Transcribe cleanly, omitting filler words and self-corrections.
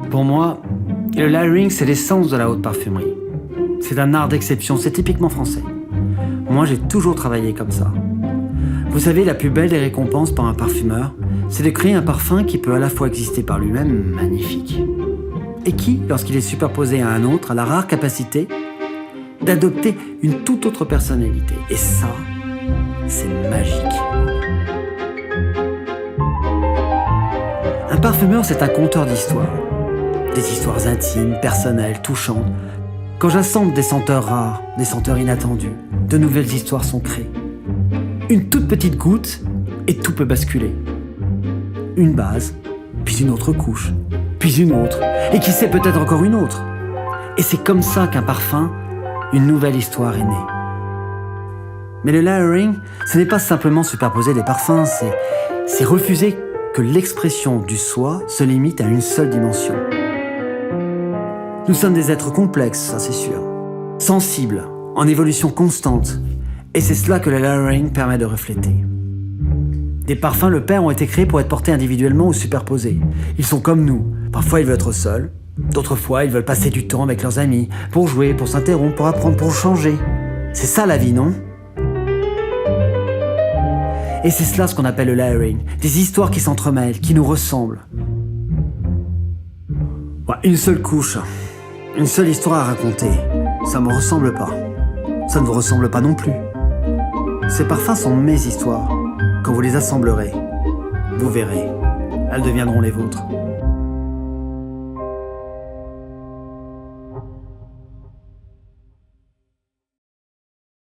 Pour moi, le layering, c'est l'essence de la haute parfumerie. C'est un art d'exception, c'est typiquement français. Moi, j'ai toujours travaillé comme ça. Vous savez, la plus belle des récompenses pour un parfumeur, c'est de créer un parfum qui peut à la fois exister par lui-même, magnifique, et qui, lorsqu'il est superposé à un autre, a la rare capacité d'adopter une toute autre personnalité. Et ça, c'est magique. Un parfumeur, c'est un conteur d'histoires. Des histoires intimes, personnelles, touchantes. Quand j'assemble des senteurs rares, des senteurs inattendues, de nouvelles histoires sont créées. Une toute petite goutte et tout peut basculer. Une base, puis une autre couche, puis une autre, et qui sait peut-être encore une autre. Et c'est comme ça qu'un parfum, une nouvelle histoire est née. Mais le layering, ce n'est pas simplement superposer des parfums, c'est refuser que l'expression du soi se limite à une seule dimension. Nous sommes des êtres complexes, ça c'est sûr, sensibles, en évolution constante, et c'est cela que le layering permet de refléter. Des parfums Le Père ont été créés pour être portés individuellement ou superposés. Ils sont comme nous, parfois ils veulent être seuls, d'autres fois ils veulent passer du temps avec leurs amis, pour jouer, pour s'interrompre, pour apprendre, pour changer. C'est ça la vie, non ? Et c'est cela ce qu'on appelle le layering, des histoires qui s'entremêlent, qui nous ressemblent. Ouais, une seule couche, une seule histoire à raconter, ça me ressemble pas. Ça ne vous ressemble pas non plus. Ces parfums sont mes histoires. Quand vous les assemblerez, vous verrez, elles deviendront les vôtres.